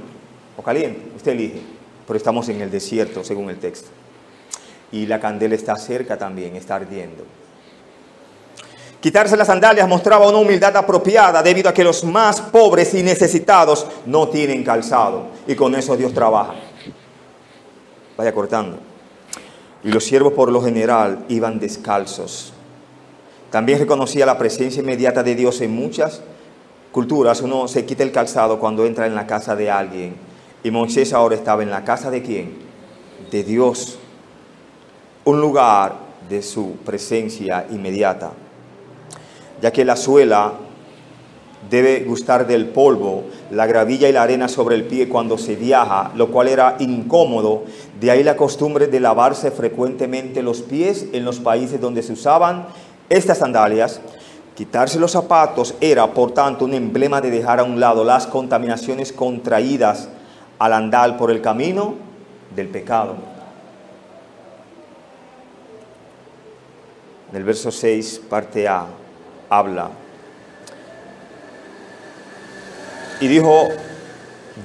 O caliente, usted elige. Pero estamos en el desierto, según el texto. Y la candela está cerca también, está ardiendo. Quitarse las sandalias mostraba una humildad apropiada debido a que los más pobres y necesitados no tienen calzado. Y con eso Dios trabaja. Vaya cortando. Y los siervos por lo general iban descalzos. También reconocía la presencia inmediata de Dios en muchas culturas. Uno se quita el calzado cuando entra en la casa de alguien. Y Moisés ahora estaba en la casa ¿de quién? De Dios. Un lugar de su presencia inmediata. Ya que la suela debe gustar del polvo, la gravilla y la arena sobre el pie cuando se viaja, lo cual era incómodo. De ahí la costumbre de lavarse frecuentemente los pies en los países donde se usaban estas sandalias. Quitarse los zapatos era, por tanto, un emblema de dejar a un lado las contaminaciones contraídas al andar por el camino del pecado. En el verso 6, parte A, habla. Y dijo,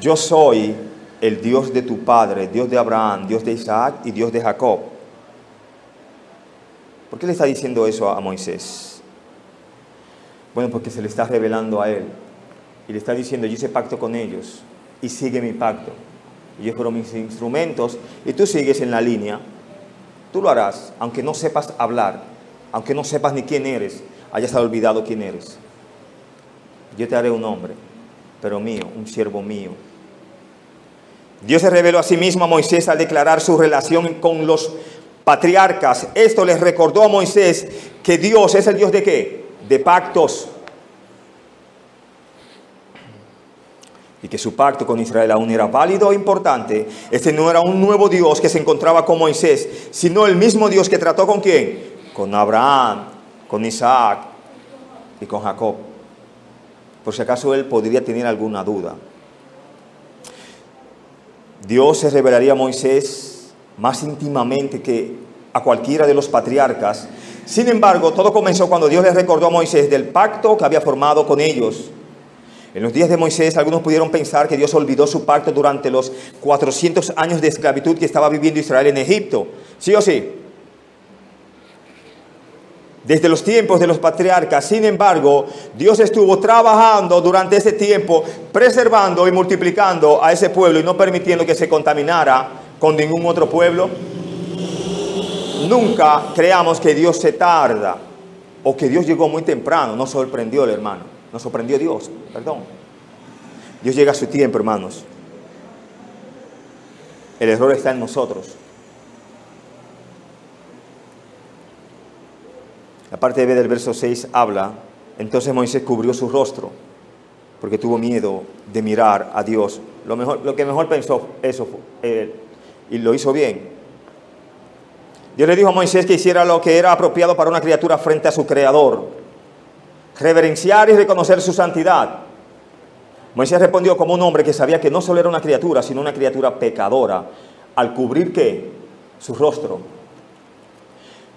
yo soy el Dios de tu padre, Dios de Abraham, Dios de Isaac y Dios de Jacob. ¿Por qué le está diciendo eso a Moisés? Bueno, porque se le está revelando a él. Y le está diciendo, yo hice pacto con ellos y sigue mi pacto. Ellos fueron mis instrumentos y tú sigues en la línea. Tú lo harás, aunque no sepas hablar, aunque no sepas ni quién eres, hayas olvidado quién eres. Yo te haré un hombre, pero mío, un siervo mío. Dios se reveló a sí mismo a Moisés al declarar su relación con los patriarcas. Esto les recordó a Moisés que Dios es el Dios ¿de qué? De pactos. Y que su pacto con Israel aún era válido e importante. Este no era un nuevo Dios que se encontraba con Moisés, sino el mismo Dios que trató ¿con quién? Con Abraham, con Isaac y con Jacob. por si acaso él podría tener alguna duda. Dios se revelaría a Moisés más íntimamente que a cualquiera de los patriarcas. Sin embargo, todo comenzó cuando Dios le recordó a Moisés del pacto que había formado con ellos. En los días de Moisés, algunos pudieron pensar que Dios olvidó su pacto durante los 400 años de esclavitud que estaba viviendo Israel en Egipto. ¿Sí o sí? Desde los tiempos de los patriarcas. Sin embargo, Dios estuvo trabajando durante ese tiempo, preservando y multiplicando a ese pueblo y no permitiendo que se contaminara con ningún otro pueblo. Nunca creamos que Dios se tarda o que Dios llegó muy temprano. Nos sorprendió el hermano. Nos sorprendió Dios, perdón. Dios llega a su tiempo, hermanos. El error está en nosotros. La parte B del verso 6 habla: entonces Moisés cubrió su rostro porque tuvo miedo de mirar a Dios. Lo que mejor pensó eso y lo hizo bien. Dios le dijo a Moisés que hiciera lo que era apropiado para una criatura frente a su Creador: reverenciar y reconocer su santidad. Moisés respondió como un hombre que sabía que no solo era una criatura, sino una criatura pecadora, al cubrir ¿qué? Su rostro.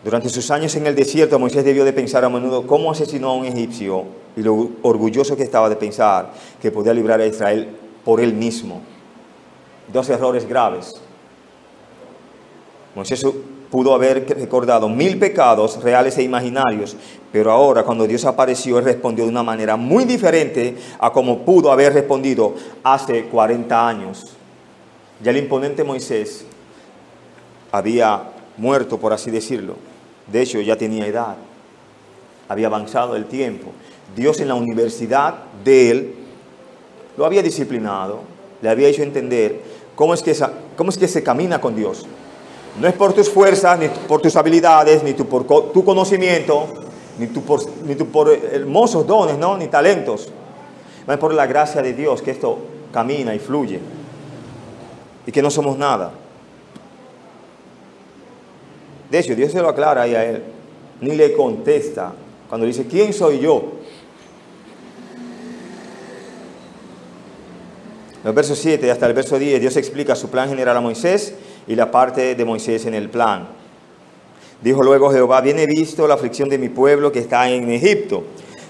Durante sus años en el desierto, Moisés debió de pensar a menudo cómo asesinó a un egipcio y lo orgulloso que estaba de pensar que podía librar a Israel por él mismo. Dos errores graves. Moisés pudo haber recordado 1000 pecados reales e imaginarios, pero ahora cuando Dios apareció, él respondió de una manera muy diferente a como pudo haber respondido hace 40 años. Ya el imponente Moisés había muerto, por así decirlo. De hecho, ya tenía edad. Había avanzado el tiempo. Dios en la universidad de él lo había disciplinado, le había hecho entender cómo es que se camina con Dios. No es por tus fuerzas, ni por tus habilidades, ni por tu conocimiento, ni por hermosos dones, ¿no? Ni talentos. Es por la gracia de Dios que esto camina y fluye. Y que no somos nada. De hecho, Dios se lo aclara ahí a él. Ni le contesta cuando dice: ¿quién soy yo? En los versos 7 hasta el verso 10, Dios explica su plan general a Moisés y la parte de Moisés en el plan. Dijo luego Jehová: bien he visto la aflicción de mi pueblo que está en Egipto,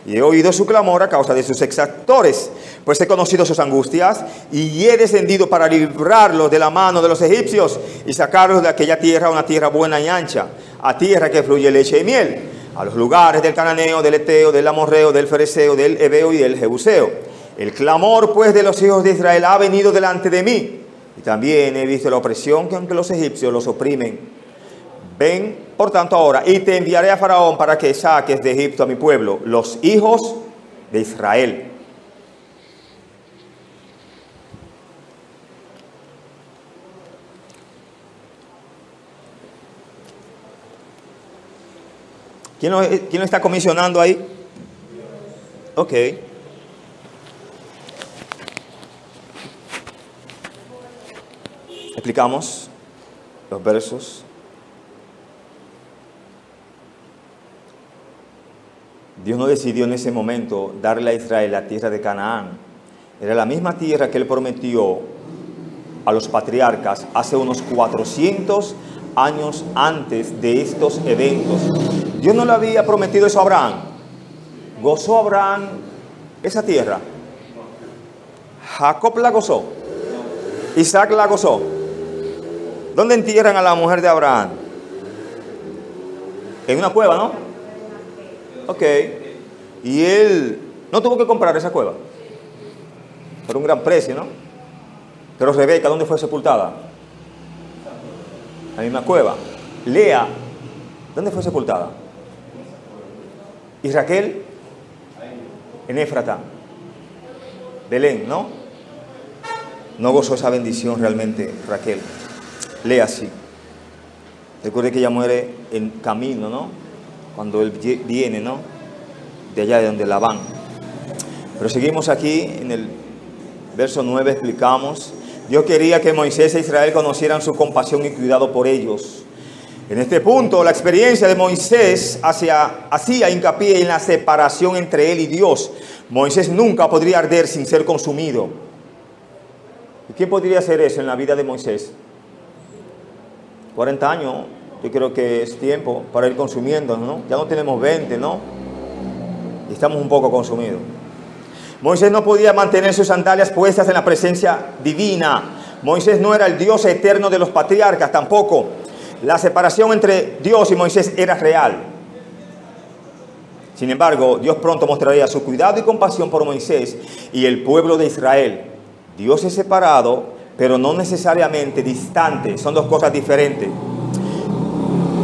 y he oído su clamor a causa de sus exactores, pues he conocido sus angustias, y he descendido para librarlos de la mano de los egipcios, y sacarlos de aquella tierra a una tierra buena y ancha, a tierra que fluye leche y miel, a los lugares del cananeo, del eteo, del amorreo, del fereceo, del heveo y del jebuseo. El clamor pues de los hijos de Israel ha venido delante de mí, y también he visto la opresión que aunque los egipcios los oprimen. Ven, por tanto, ahora, y te enviaré a Faraón para que saques de Egipto a mi pueblo, los hijos de Israel. ¿Quién lo está comisionando ahí? Ok. Explicamos los versos. Dios no decidió en ese momento darle a Israel la tierra de Canaán. Era la misma tierra que Él prometió a los patriarcas hace unos 400 años antes de estos eventos. Dios no le había prometido eso a Abraham. ¿Gozó Abraham esa tierra? Jacob la gozó. Isaac la gozó. ¿Dónde entierran a la mujer de Abraham? En una cueva, ¿no? Ok. Y él no tuvo que comprar esa cueva por un gran precio, ¿no? Pero Rebeca, ¿dónde fue sepultada? La misma cueva. Lea, ¿dónde fue sepultada? Y Raquel, en Éfrata. Belén, ¿no? No gozó esa bendición realmente Raquel. Lea así. Recuerde que ella muere en camino, ¿no? Cuando él viene, ¿no? De allá de donde Labán. Pero seguimos aquí en el verso 9, explicamos. Dios quería que Moisés e Israel conocieran su compasión y cuidado por ellos. En este punto, la experiencia de Moisés hacía hincapié en la separación entre él y Dios. Moisés nunca podría arder sin ser consumido. ¿Y quién podría hacer eso en la vida de Moisés? 40 años, yo creo que es tiempo para ir consumiendo, ¿no? Ya no tenemos 20, ¿no? Y estamos un poco consumidos. Moisés no podía mantener sus sandalias puestas en la presencia divina. Moisés no era el Dios eterno de los patriarcas tampoco. La separación entre Dios y Moisés era real. Sin embargo, Dios pronto mostraría su cuidado y compasión por Moisés y el pueblo de Israel. Dios es separado, pero no necesariamente distante. Son dos cosas diferentes.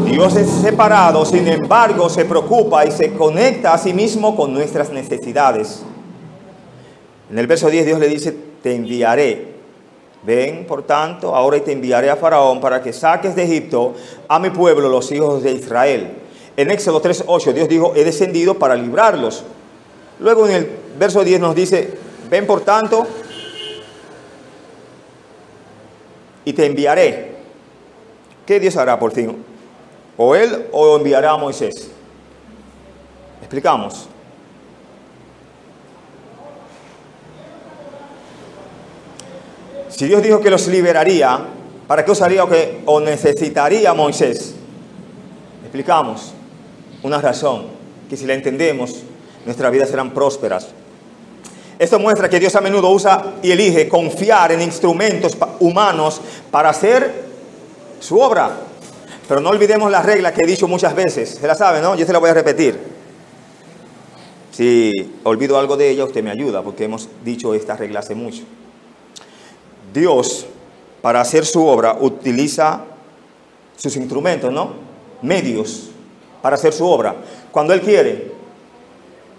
Dios es separado, sin embargo, se preocupa y se conecta a sí mismo con nuestras necesidades. En el verso 10 Dios le dice, te enviaré. Ven, por tanto, ahora y te enviaré a Faraón para que saques de Egipto a mi pueblo, los hijos de Israel. En Éxodo 3:8 Dios dijo, he descendido para librarlos. Luego en el verso 10 nos dice, ven por tanto y te enviaré. ¿Qué Dios hará por fin? ¿O él o enviará a Moisés? Explicamos. Si Dios dijo que los liberaría, ¿para qué usaría o necesitaría a Moisés? Explicamos. Una razón, que si la entendemos, nuestras vidas serán prósperas. Esto muestra que Dios a menudo usa y elige confiar en instrumentos humanos para hacer su obra. Pero no olvidemos la regla que he dicho muchas veces. Se la sabe, ¿no? Yo se la voy a repetir. Si olvido algo de ella, usted me ayuda, porque hemos dicho esta regla hace mucho. Dios, para hacer su obra, utiliza sus instrumentos, ¿no? Medios para hacer su obra. Cuando Él quiere.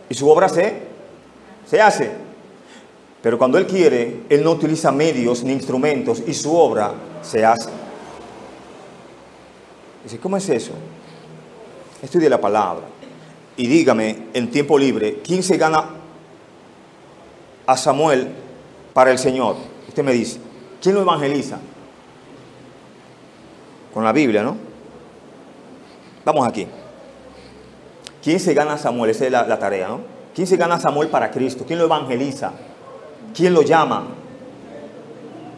Y su obra se hace. Pero cuando Él quiere, Él no utiliza medios ni instrumentos y su obra se hace. Dice, ¿cómo es eso? Estudie la palabra. Y dígame, en tiempo libre, ¿quién se gana a Samuel para el Señor? Usted me dice, ¿quién lo evangeliza? Con la Biblia, ¿no? Vamos aquí. ¿Quién se gana a Samuel? Esa es la tarea, ¿no? ¿Quién se gana a Samuel para Cristo? ¿Quién lo evangeliza? ¿Quién lo llama?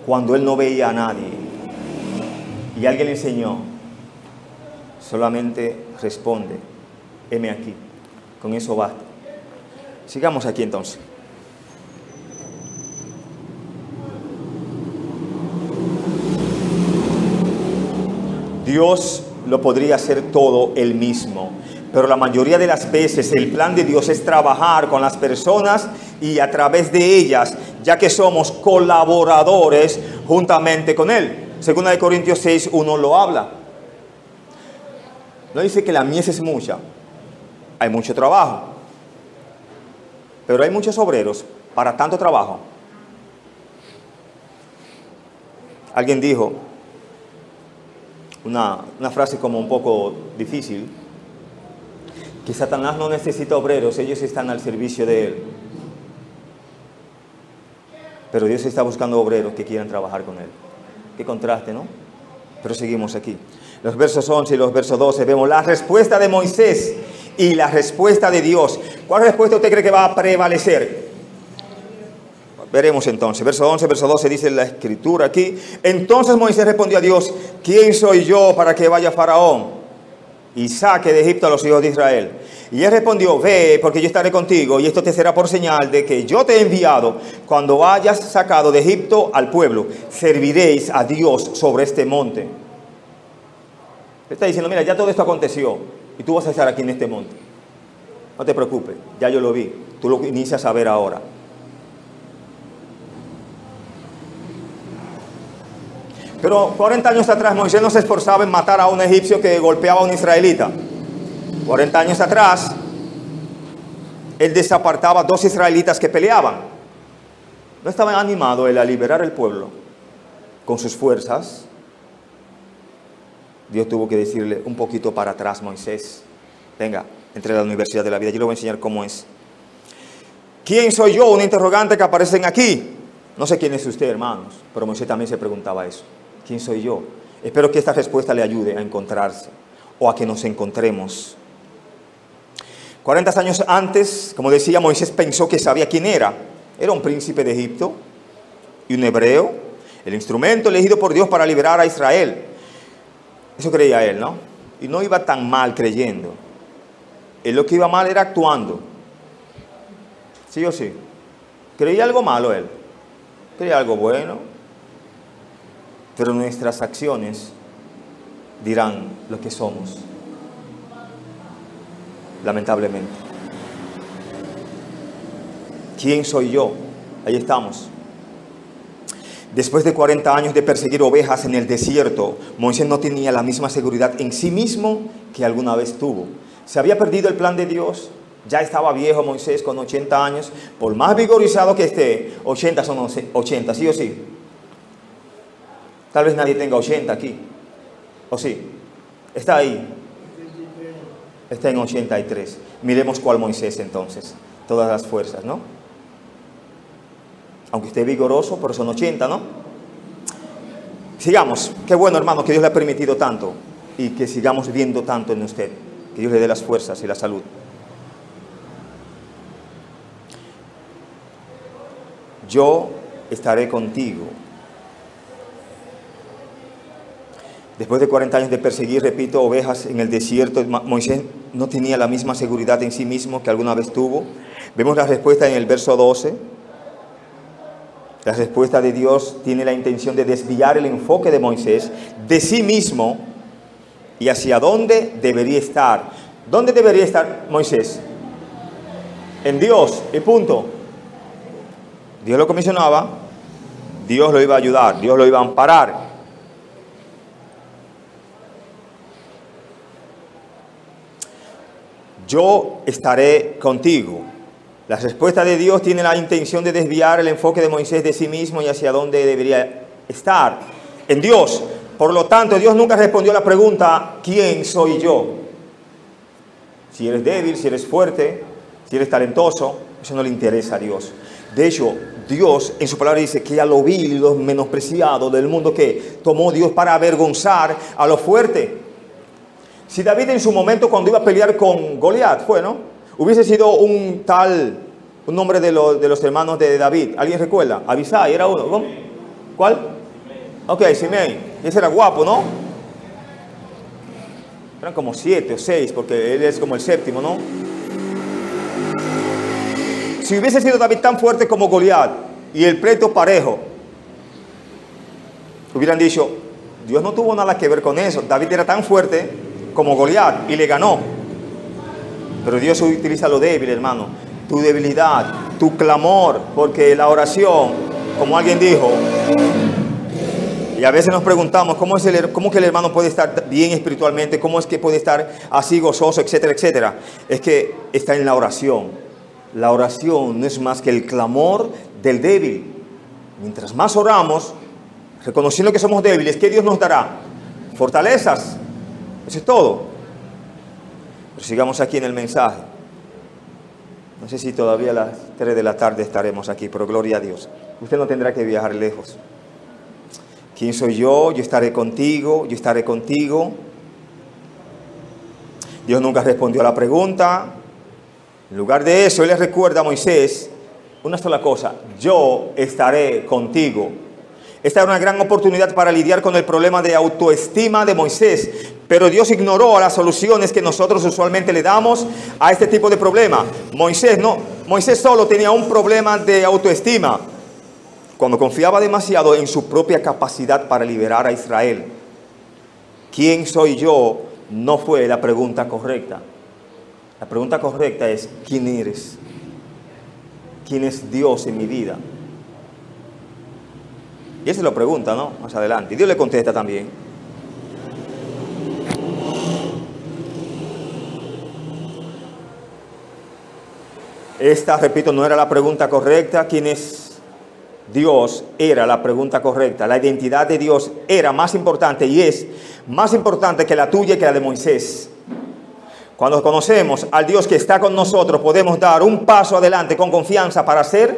Cuando él no veía a nadie y alguien le enseñó, solamente responde, heme aquí. Con eso basta. Sigamos aquí entonces. Dios lo podría hacer todo él mismo, pero la mayoría de las veces el plan de Dios es trabajar con las personas y a través de ellas, ya que somos colaboradores juntamente con Él. Segunda de Corintios 6:1 lo habla. No dice que la mies es mucha, hay mucho trabajo, pero hay muchos obreros para tanto trabajo. Alguien dijo una frase como un poco difícil, que Satanás no necesita obreros, ellos están al servicio de él. Pero Dios está buscando obreros que quieran trabajar con él. Qué contraste, ¿no? Pero seguimos aquí. Los versos 11 y los versos 12 vemos la respuesta de Moisés y la respuesta de Dios. ¿Cuál respuesta usted cree que va a prevalecer? Veremos entonces. Verso 11, verso 12 dice la escritura aquí. Entonces Moisés respondió a Dios, ¿quién soy yo para que vaya Faraón y saque de Egipto a los hijos de Israel? Y él respondió, ve, porque yo estaré contigo, y esto te será por señal de que yo te he enviado. Cuando hayas sacado de Egipto al pueblo, serviréis a Dios sobre este monte. Él está diciendo, mira, ya todo esto aconteció, y tú vas a estar aquí en este monte. No te preocupes, ya yo lo vi, tú lo inicias a ver ahora. Pero 40 años atrás Moisés no se esforzaba en matar a un egipcio que golpeaba a un israelita. 40 años atrás, él desapartaba a 2 israelitas que peleaban. No estaba animado él a liberar el pueblo con sus fuerzas. Dios tuvo que decirle un poquito para atrás, Moisés. Venga, entre a la universidad de la vida, yo le voy a enseñar cómo es. ¿Quién soy yo? Una interrogante que aparecen aquí. No sé quién es usted, hermanos, pero Moisés también se preguntaba eso. ¿Quién soy yo? Espero que esta respuesta le ayude a encontrarse o a que nos encontremos. 40 años antes, como decía, Moisés pensó que sabía quién era. Era un príncipe de Egipto y un hebreo, el instrumento elegido por Dios para liberar a Israel. Eso creía él, ¿no? Y no iba tan mal creyendo. Él lo que iba mal era actuando. ¿Sí o sí? ¿Creía algo malo él? ¿Creía algo bueno? Pero nuestras acciones dirán lo que somos. Lamentablemente. ¿Quién soy yo? Ahí estamos. Después de 40 años de perseguir ovejas en el desierto, Moisés no tenía la misma seguridad en sí mismo que alguna vez tuvo. Se había perdido el plan de Dios. Ya estaba viejo Moisés con 80 años. Por más vigorizado que esté, 80 son 80, ¿sí o sí? Tal vez nadie tenga 80 aquí. ¿O sí? Está ahí. Está en 83. Miremos cuál Moisés entonces. Todas las fuerzas, ¿no? Aunque esté vigoroso, pero son 80, ¿no? Sigamos. Qué bueno, hermano, que Dios le ha permitido tanto. Y que sigamos viendo tanto en usted. Que Dios le dé las fuerzas y la salud. Yo estaré contigo. Después de 40 años de perseguir, repito, ovejas en el desierto, Moisés no tenía la misma seguridad en sí mismo que alguna vez tuvo. Vemos la respuesta en el verso 12. La respuesta de Dios tiene la intención de desviar el enfoque de Moisés de sí mismo y hacia dónde debería estar. ¿Dónde debería estar Moisés? En Dios, y punto. Dios lo comisionaba, Dios lo iba a ayudar, Dios lo iba a amparar. Yo estaré contigo. La respuesta de Dios tiene la intención de desviar el enfoque de Moisés de sí mismo y hacia dónde debería estar. En Dios. Por lo tanto, Dios nunca respondió a la pregunta, ¿quién soy yo? Si eres débil, si eres fuerte, si eres talentoso, eso no le interesa a Dios. De hecho, Dios en su palabra dice que a lo vil y lo menospreciado del mundo que tomó Dios para avergonzar a lo fuerte. Si David en su momento cuando iba a pelear con Goliat fue, ¿no? Hubiese sido un nombre de los hermanos de David. ¿Alguien recuerda? Abisai era uno. ¿Cómo? ¿Cuál? Ok, Simei. Ese era guapo, ¿no? Eran como 7 o 6 porque él es como el séptimo, ¿no? Si hubiese sido David tan fuerte como Goliat y el pleito parejo, hubieran dicho, Dios no tuvo nada que ver con eso. David era tan fuerte como Goliat y le ganó. Pero Dios utiliza lo débil, hermano. Tu debilidad, tu clamor, porque la oración, como alguien dijo, y a veces nos preguntamos, ¿cómo que el hermano puede estar bien espiritualmente? ¿Cómo es que puede estar así gozoso, etcétera, etcétera? Es que está en la oración. La oración no es más que el clamor del débil. Mientras más oramos, reconociendo que somos débiles, ¿qué Dios nos dará? Fortalezas. Eso es todo. Pero sigamos aquí en el mensaje. No sé si todavía a las 3 de la tarde estaremos aquí, pero gloria a Dios. Usted no tendrá que viajar lejos. ¿Quién soy yo? Yo estaré contigo, yo estaré contigo. Dios nunca respondió a la pregunta. En lugar de eso, Él le recuerda a Moisés una sola cosa: yo estaré contigo. Esta era una gran oportunidad para lidiar con el problema de autoestima de Moisés, pero Dios ignoró las soluciones que nosotros usualmente le damos a este tipo de problema. Moisés solo tenía un problema de autoestima cuando confiaba demasiado en su propia capacidad para liberar a Israel. ¿Quién soy yo? No fue la pregunta correcta. La pregunta correcta es, ¿quién eres? ¿Quién es Dios en mi vida? Y él se lo pregunta, ¿no? Más adelante. Y Dios le contesta también. Esta, repito, no era la pregunta correcta. ¿Quién es Dios? Era la pregunta correcta. La identidad de Dios era más importante y es más importante que la tuya y que la de Moisés. Cuando conocemos al Dios que está con nosotros, podemos dar un paso adelante con confianza para hacer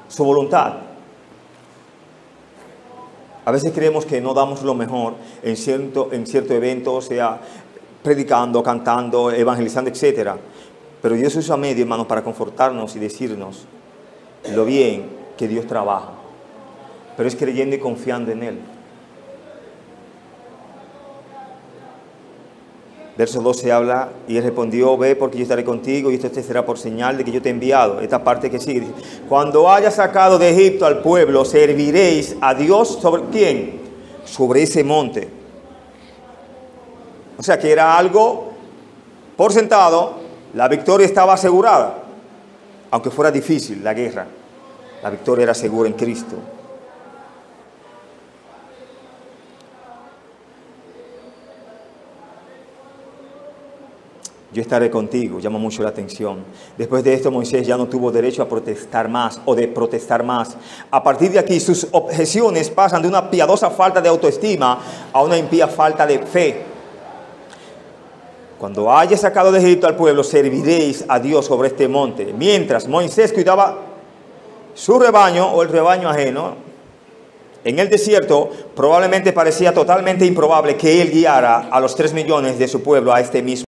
su voluntad. A veces creemos que no damos lo mejor en cierto evento, sea predicando, cantando, evangelizando, etc. Pero Dios usa medio, hermanos, para confortarnos y decirnos lo bien que Dios trabaja. Pero es creyendo y confiando en Él. Verso 12 habla, y Él respondió, ve porque yo estaré contigo y esto te será por señal de que yo te he enviado. Esta parte que sigue, dice, cuando haya sacado de Egipto al pueblo, serviréis a Dios ¿sobre quién? Sobre ese monte. O sea que era algo por sentado, la victoria estaba asegurada. Aunque fuera difícil la guerra, la victoria era segura en Cristo. Yo estaré contigo, llama mucho la atención. Después de esto, Moisés ya no tuvo derecho a protestar más o de protestar más. A partir de aquí, sus objeciones pasan de una piadosa falta de autoestima a una impía falta de fe. Cuando haya sacado de Egipto al pueblo, serviréis a Dios sobre este monte. Mientras Moisés cuidaba su rebaño o el rebaño ajeno, en el desierto probablemente parecía totalmente improbable que él guiara a los 3 millones de su pueblo a este mismo